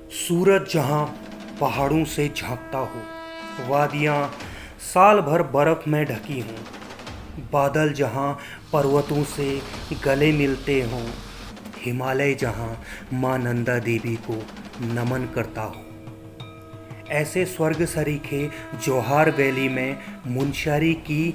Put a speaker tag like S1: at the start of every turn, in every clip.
S1: सूरज जहाँ पहाड़ों से झांकता हो, वादियाँ साल भर बर्फ में ढकी हों, बादल जहाँ पर्वतों से गले मिलते हों, हिमालय जहाँ माँ नंदा देवी को नमन करता हो, ऐसे स्वर्ग सरीखे जौहार वैली में मुनस्यारी की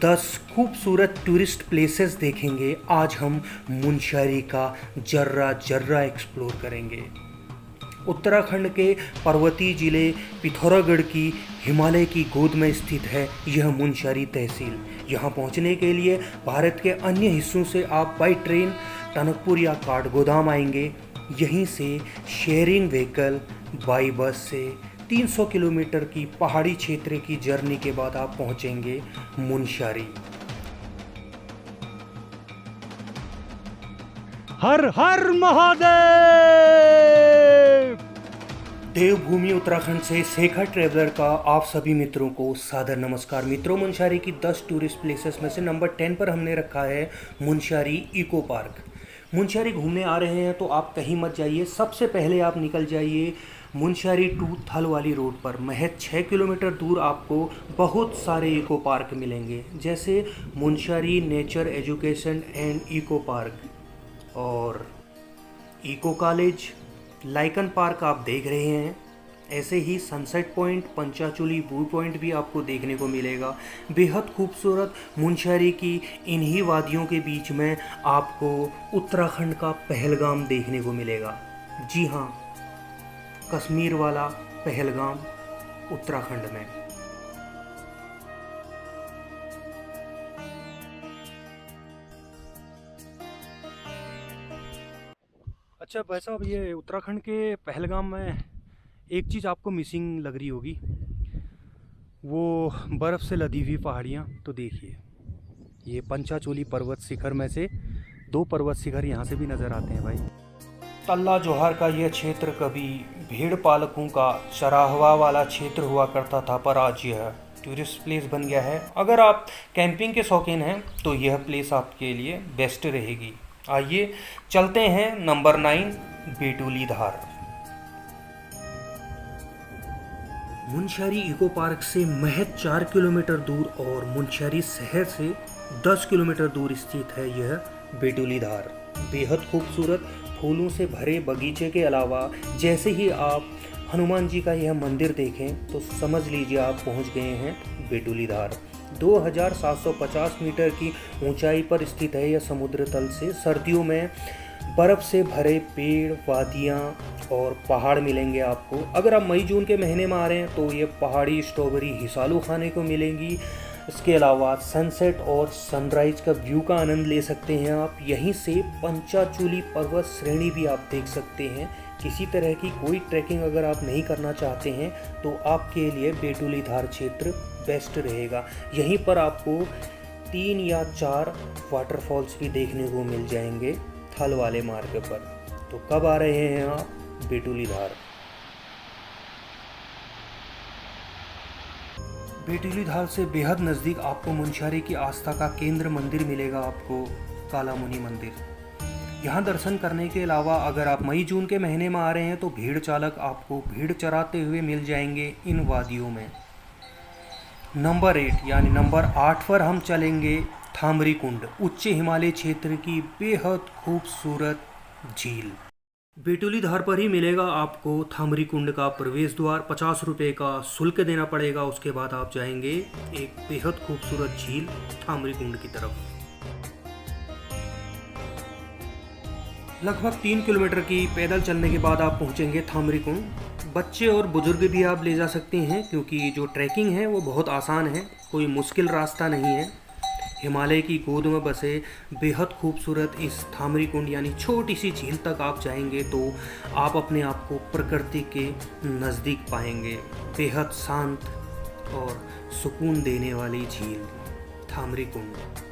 S1: 10 खूबसूरत टूरिस्ट प्लेसेस देखेंगे। आज हम मुनस्यारी का जर्रा जर्रा एक्सप्लोर करेंगे। उत्तराखंड के पर्वतीय जिले पिथौरागढ़ की हिमालय की गोद में स्थित है यह मुनस्यारी तहसील। यहाँ पहुँचने के लिए भारत के अन्य हिस्सों से आप बाई ट्रेन टनकपुर या काठगोदाम आएंगे। यहीं से शेयरिंग व्हीकल बाई बस से 300 किलोमीटर की पहाड़ी क्षेत्र की जर्नी के बाद आप पहुँचेंगे मुनस्यारी।
S2: हर हर महादेव।
S1: देवभूमि उत्तराखंड से शेखर ट्रेवलर का आप सभी मित्रों को सादर नमस्कार। मित्रों, मुनस्यारी की 10 टूरिस्ट प्लेसेस में से नंबर 10 पर हमने रखा है मुनस्यारी इको पार्क। मुनस्यारी घूमने आ रहे हैं तो आप कहीं मत जाइए, सबसे पहले आप निकल जाइए मुनस्यारी टू थल वाली रोड पर। महज 6 किलोमीटर दूर आपको बहुत सारे इको पार्क मिलेंगे, जैसे Munsiyari nature education and eco park और इको कॉलेज, लाइकन पार्क आप देख रहे हैं। ऐसे ही sunset point, Panchachuli view point भी आपको देखने को मिलेगा। बेहद खूबसूरत मुनस्यारी की इन्हीं वादियों के बीच में आपको उत्तराखंड का पहलगाम देखने को मिलेगा। जी हाँ, कश्मीर वाला पहलगाम उत्तराखंड में।
S2: अच्छा भाई साहब, ये उत्तराखंड के पहलगाम में एक चीज़ आपको मिसिंग लग रही होगी, वो बर्फ़ से लदी हुई पहाड़ियाँ। तो देखिए, ये पंचाचूली पर्वत शिखर में से 2 पर्वत शिखर यहाँ से भी नज़र आते हैं भाई।
S1: तल्ला जौहार का यह क्षेत्र कभी भेड़ पालकों का चराहवा वाला क्षेत्र हुआ करता था, पर आज यह टूरिस्ट प्लेस बन गया है। अगर आप कैंपिंग के शौकीन हैं तो यह प्लेस आपके लिए बेस्ट रहेगी। आइए चलते हैं नंबर 9 बेटुली धार। मुनस्यारी इको पार्क से महज 4 किलोमीटर दूर और मुनस्यारी शहर से 10 किलोमीटर दूर स्थित है यह बेटुली धार। बेहद खूबसूरत फूलों से भरे बगीचे के अलावा जैसे ही आप हनुमान जी का यह मंदिर देखें तो समझ लीजिए आप पहुंच गए हैं बेटुली धार। 2750 मीटर की ऊंचाई पर स्थित है यह समुद्र तल से। सर्दियों में बर्फ़ से भरे पेड़, वादियाँ और पहाड़ मिलेंगे आपको। अगर आप मई जून के महीने में आ रहे हैं तो ये पहाड़ी स्ट्रॉबेरी हिसालू खाने को मिलेंगी। इसके अलावा सनसेट और सनराइज का व्यू का आनंद ले सकते हैं आप। यहीं से पंचाचूली पर्वत श्रेणी भी आप देख सकते हैं। किसी तरह की कोई ट्रैकिंग अगर आप नहीं करना चाहते हैं तो आपके लिए बेटुली धार क्षेत्र बेस्ट रहेगा। यहीं पर आपको 3 या 4 वाटरफॉल्स भी देखने को मिल जाएंगे थल वाले मार्ग पर। तो कब आ रहे हैं आप बेटुली धार? बेटुली धार से बेहद नज़दीक आपको मुनस्यारी की आस्था का केंद्र मंदिर मिलेगा, आपको काला मुनि मंदिर। यहाँ दर्शन करने के अलावा अगर आप मई जून के महीने में आ रहे हैं तो भेड़ चालक आपको भेड़ चराते हुए मिल जाएंगे इन वादियों में। नंबर 8 यानी नंबर 8 पर हम चलेंगे थामरी कुंड, उच्च हिमालय क्षेत्र की बेहद खूबसूरत झील। बेटुली धार पर ही मिलेगा आपको थामरी कुंड का प्रवेश द्वार। 50 रुपये का शुल्क देना पड़ेगा। उसके बाद आप जाएंगे एक बेहद खूबसूरत झील थामरी कुंड की तरफ। लगभग 3 किलोमीटर की पैदल चलने के बाद आप पहुंचेंगे थामरी कुंड। बच्चे और बुजुर्ग भी आप ले जा सकते हैं क्योंकि जो ट्रैकिंग है वो बहुत आसान है, कोई मुश्किल रास्ता नहीं है। हिमालय की गोद में बसे बेहद खूबसूरत इस थामरी कुंड यानी छोटी सी झील तक आप जाएंगे तो आप अपने आप को प्रकृति के नज़दीक पाएंगे। बेहद शांत और सुकून देने वाली झील थामरी कुंड।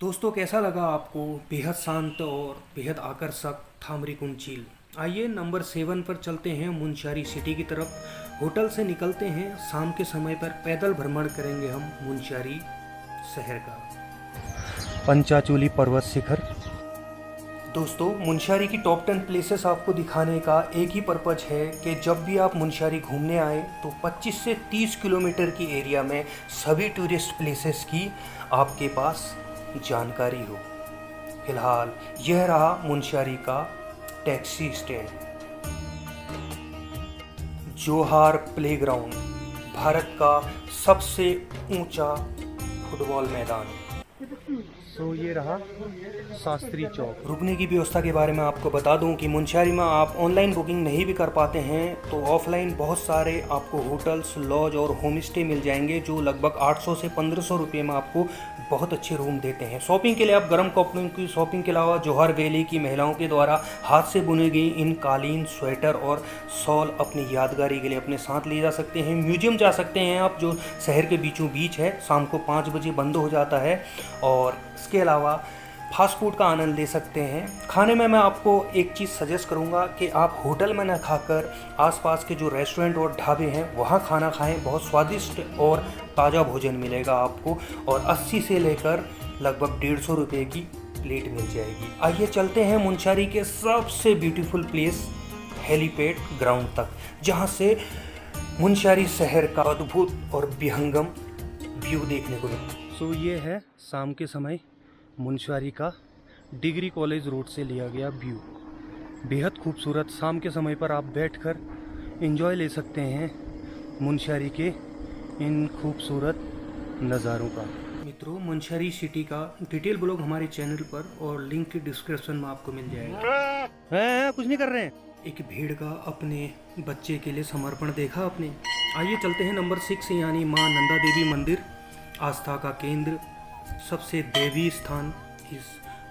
S1: दोस्तों, कैसा लगा आपको बेहद शांत और बेहद आकर्षक थामरी कुंड झील? आइए नंबर 7 पर चलते हैं मुनस्यारी सिटी की तरफ। होटल से निकलते हैं, शाम के समय पर पैदल भ्रमण करेंगे हम मुनस्यारी शहर का।
S2: पंचाचूली पर्वत शिखर।
S1: दोस्तों, मुनस्यारी की टॉप 10 प्लेसेस आपको दिखाने का एक ही पर्पज है कि जब भी आप मुनस्यारी घूमने आए तो 25 से 30 किलोमीटर की एरिया में सभी टूरिस्ट प्लेसेस की आपके पास जानकारी हो। फिलहाल यह रहा मुनस्यारी का टैक्सी स्टैंड। जोहार प्लेग्राउंड, भारत का सबसे ऊंचा फुटबॉल मैदान।
S2: तो ये रहा शास्त्री चौक।
S1: रुकने की व्यवस्था के बारे में आपको बता दूं कि मुनस्यारी में आप ऑनलाइन बुकिंग नहीं भी कर पाते हैं तो ऑफलाइन बहुत सारे आपको होटल्स, लॉज और होम स्टे मिल जाएंगे जो लगभग 800 से 1500 रुपये में आपको बहुत अच्छे रूम देते हैं। शॉपिंग के लिए आप गर्म कपड़ों की शॉपिंग के अलावा जोहार वैली की महिलाओं के द्वारा हाथ से बुने गई इन कालीन, स्वेटर और शॉल अपनी यादगारी के लिए अपने साथ ले जा सकते हैं। म्यूजियम जा सकते हैं आप, जो शहर के बीचों बीच है, शाम को 5 बजे बंद हो जाता है। और इसके अलावा फास्ट फूड का आनंद ले सकते हैं। खाने में मैं आपको एक चीज़ सजेस्ट करूंगा कि आप होटल में ना खाकर आसपास के जो रेस्टोरेंट और ढाबे हैं वहाँ खाना खाएं। बहुत स्वादिष्ट और ताज़ा भोजन मिलेगा आपको और 80 से लेकर लगभग 150 रुपये की प्लेट मिल जाएगी। आइए चलते हैं मुनस्यारी के सबसे ब्यूटीफुल प्लेस हेलीपैड ग्राउंड तक, जहाँ से मुनस्यारी शहर का अद्भुत और विहंगम व्यू देखने को मिलता है।
S2: सो ये है शाम के समय मुनस्यारी का डिग्री कॉलेज रोड से लिया गया व्यू। बेहद खूबसूरत, शाम के समय पर आप बैठकर एंजॉय ले सकते हैं मुनस्यारी के इन खूबसूरत नज़ारों का।
S1: मित्रों, मुनस्यारी सिटी का डिटेल ब्लॉग हमारे चैनल पर और लिंक की डिस्क्रिप्शन में आपको मिल जाएगा।
S2: कुछ नहीं कर रहे हैं।
S1: एक भीड़ का अपने बच्चे के लिए समर्पण देखा आपने। आइए चलते हैं नंबर 6 यानी माँ नंदा देवी मंदिर, आस्था का केंद्र, सबसे देवी स्थान इस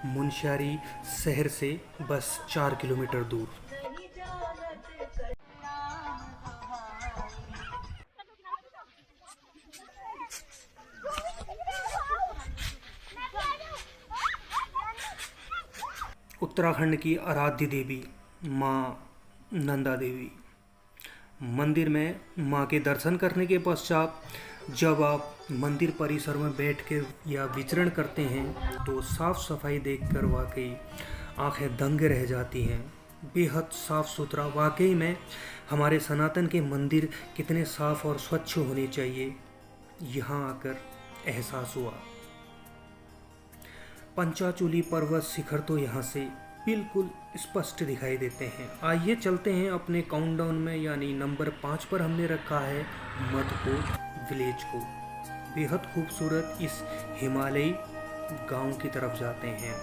S1: मुनस्यारी शहर से बस 4 किलोमीटर दूर। उत्तराखंड की आराध्य देवी माँ नंदा देवी मंदिर में माँ के दर्शन करने के पश्चात जब आप मंदिर परिसर में बैठ के या विचरण करते हैं तो साफ सफाई देखकर वाकई आंखें दंग रह जाती हैं। बेहद साफ सुथरा, वाकई में हमारे सनातन के मंदिर कितने साफ और स्वच्छ होने चाहिए, यहाँ आकर एहसास हुआ। पंचाचूली पर्वत शिखर तो यहाँ से बिल्कुल स्पष्ट दिखाई देते हैं। आइए चलते हैं अपने काउंटडाउन में, यानी नंबर 5 पर हमने रखा है मधुकोट विलेज को। बेहद खूबसूरत इस हिमालयी गांव की तरफ जाते हैं।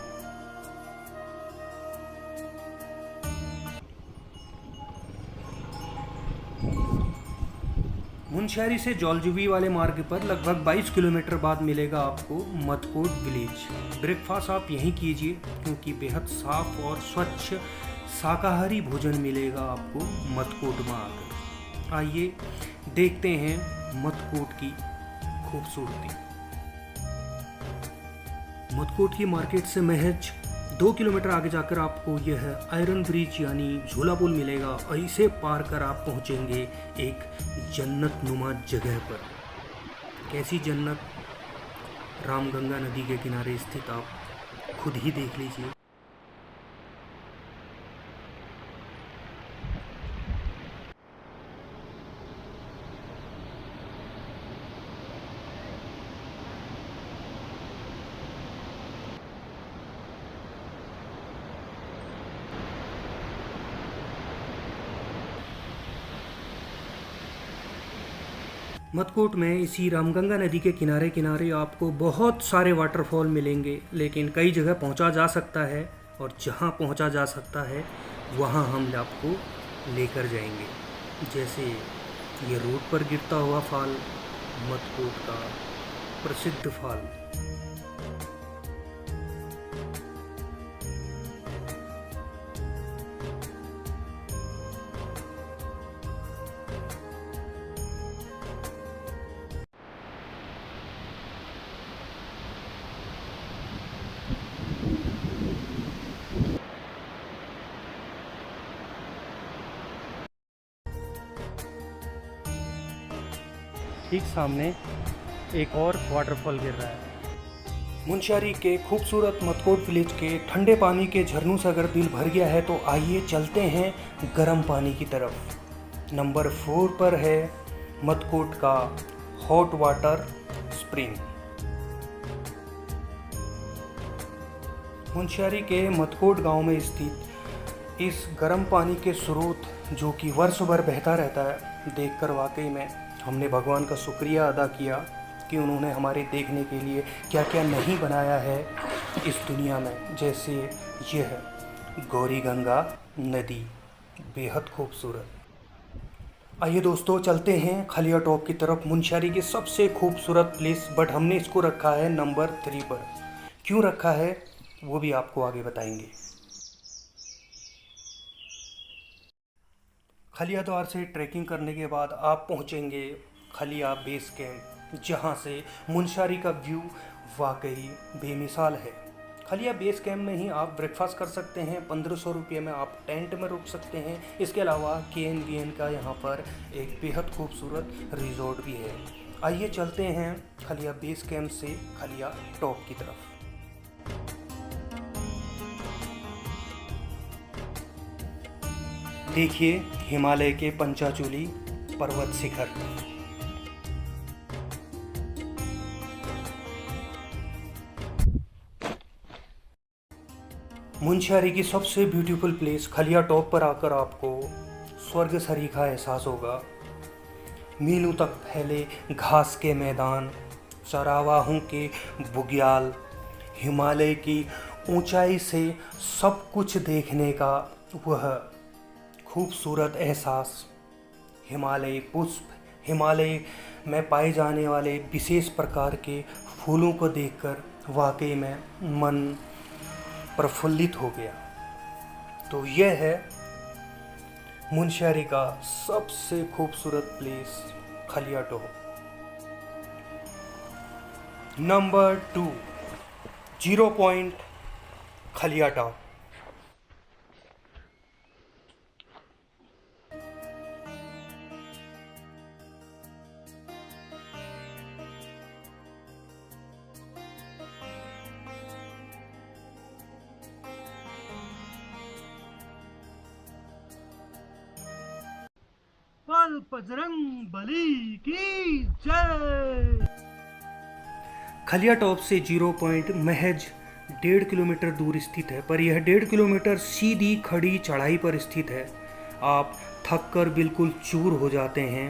S1: मुनस्यारी से जौलजुबी वाले मार्ग पर लगभग 22 किलोमीटर बाद मिलेगा आपको मधुकोट विलेज। ब्रेकफास्ट आप यहीं कीजिए क्योंकि बेहद साफ और स्वच्छ शाकाहारी भोजन मिलेगा आपको मधुकोट में आकर। आइए देखते हैं मधुकोट की खूबसूरती। मधुकोट की मार्केट से महज 2 किलोमीटर आगे जाकर आपको यह आयरन ब्रिज यानी झूला पुल मिलेगा और इसे पार कर आप पहुंचेंगे एक जन्नत नुमा जगह पर। कैसी जन्नत? रामगंगा नदी के किनारे स्थित, आप खुद ही देख लीजिए। मधुकोट में इसी रामगंगा नदी के किनारे किनारे आपको बहुत सारे वाटरफॉल मिलेंगे, लेकिन कई जगह पहुंचा जा सकता है और जहां पहुंचा जा सकता है वहां हम आपको लेकर जाएंगे। जैसे ये रोड पर गिरता हुआ फॉल, मधुकोट का प्रसिद्ध फॉल।
S2: ठीक सामने एक और वाटरफॉल गिर रहा है।
S1: मुनस्यारी के खूबसूरत मदकोट विलेज के ठंडे पानी के झरनों से अगर दिल भर गया है तो आइए चलते हैं गर्म पानी की तरफ। नंबर 4 पर है मदकोट का हॉट वाटर स्प्रिंग। मुनस्यारी के मदकोट गांव में स्थित इस गर्म पानी के स्रोत जो कि वर्ष भर बहता रहता है, देखकर वाकई में हमने भगवान का शुक्रिया अदा किया कि उन्होंने हमारे देखने के लिए क्या क्या नहीं बनाया है इस दुनिया में। जैसे यह गौरी गंगा नदी बेहद खूबसूरत। आइए दोस्तों चलते हैं खलिया टॉप की तरफ, मुनस्यारी की सबसे खूबसूरत प्लेस, बट हमने इसको रखा है नंबर 3 पर। क्यों रखा है वो भी आपको आगे बताएंगे। खलिया द्वार से ट्रैकिंग करने के बाद आप पहुंचेंगे खलिया बेस कैंप, जहां से मुनस्यारी का व्यू वाकई बेमिसाल है। खलिया बेस कैंप में ही आप ब्रेकफास्ट कर सकते हैं, 1500 रुपये में आप टेंट में रुक सकते हैं। इसके अलावा KNVN का यहाँ पर एक बेहद खूबसूरत रिजॉर्ट भी है। आइए चलते हैं खलिया बेस कैंप से खलिया टॉप की तरफ। देखिए हिमालय के पंचाचूली पर्वत शिखर। मुनस्यारी की सबसे ब्यूटीफुल प्लेस खलिया टॉप पर आकर आपको स्वर्ग सरीखा एहसास होगा। मीलों तक फैले घास के मैदान, चरावाहों के बुग्याल, हिमालय की ऊंचाई से सब कुछ देखने का वह खूबसूरत एहसास, हिमालय पुष्प, हिमालय में पाए जाने वाले विशेष प्रकार के फूलों को देखकर वाकई में मन प्रफुल्लित हो गया। तो यह है मुनस्यारी का सबसे खूबसूरत प्लेस खलिया टॉप। नंबर 2 जीरो पॉइंट खलिया टॉप।
S2: बजरंग बली की जय।
S1: खलिया टॉप से जीरो पॉइंट महज 1.5 किलोमीटर दूर स्थित है, पर यह 1.5 किलोमीटर सीधी खड़ी चढ़ाई पर स्थित है। आप थक कर बिल्कुल चूर हो जाते हैं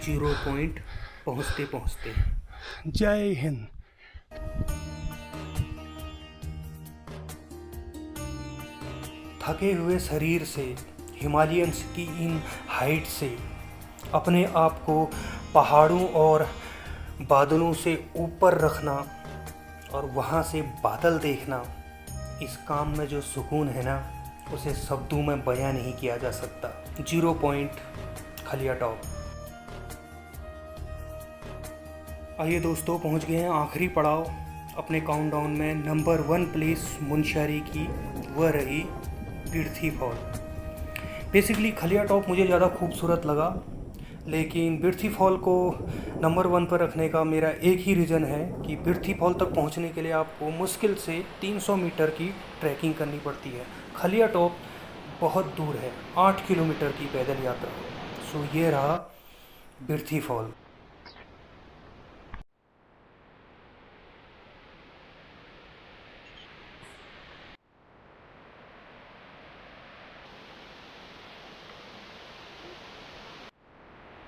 S1: जीरो पॉइंट पहुंचते पहुंचते।
S2: जय हिंद।
S1: थके हुए शरीर से, हिमालयंस की इन हाइट से अपने आप को पहाड़ों और बादलों से ऊपर रखना और वहाँ से बादल देखना, इस काम में जो सुकून है ना, उसे शब्दों में बयां नहीं किया जा सकता। जीरो पॉइंट खलिया टॉप। आइए दोस्तों पहुँच गए हैं आखिरी पड़ाव अपने काउंटडाउन में। नंबर 1 प्लेस मुनस्यारी की वह रही बिरथी फॉल। बेसिकली खलिया टॉप मुझे ज़्यादा खूबसूरत लगा, लेकिन बिरथी फॉल को नंबर 1 पर रखने का मेरा एक ही रीज़न है कि बिरथी फॉल तक पहुंचने के लिए आपको मुश्किल से 300 मीटर की ट्रैकिंग करनी पड़ती है। खलिया टॉप बहुत दूर है, 8 किलोमीटर की पैदल यात्रा। सो ये रहा बिरथी फॉल।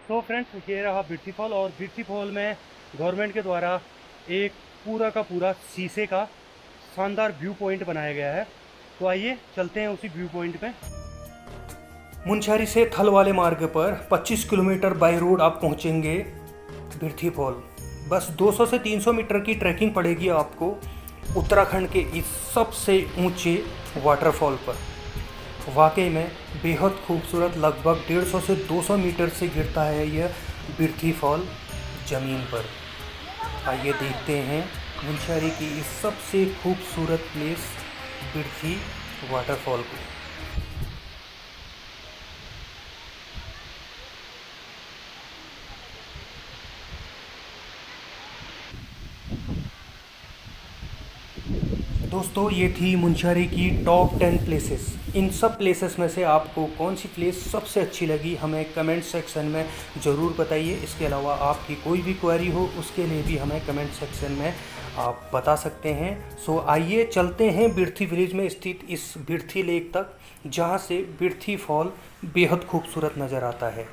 S2: तो फ्रेंड्स ये रहा बिरथी फॉल, और बिरथी फॉल में गवर्नमेंट के द्वारा एक पूरा का पूरा शीशे का शानदार व्यू पॉइंट बनाया गया है। तो आइए चलते हैं उसी व्यू पॉइंट पे।
S1: मुनस्यारी से थल वाले मार्ग पर 25 किलोमीटर बाई रोड आप पहुंचेंगे बिरथी फॉल। बस 200 से 300 मीटर की ट्रैकिंग पड़ेगी आपको उत्तराखंड के इस सबसे ऊंचे वाटरफॉल पर। वाकई में बेहद खूबसूरत, लगभग 150 से 200 मीटर से गिरता है यह बिरथी फॉल ज़मीन पर। आइए देखते हैं मुनस्यारी की इस सबसे खूबसूरत प्लेस बिरथी वाटरफॉल को। दोस्तों ये थी मुनस्यारी की टॉप 10 प्लेसेस। इन सब प्लेसेस में से आपको कौन सी प्लेस सबसे अच्छी लगी हमें कमेंट सेक्शन में ज़रूर बताइए। इसके अलावा आपकी कोई भी क्वेरी हो उसके लिए भी हमें कमेंट सेक्शन में आप बता सकते हैं। सो आइए चलते हैं बिरथी विलेज में स्थित इस बिरथी लेक तक, जहाँ से बिरथी फॉल बेहद खूबसूरत नज़र आता है।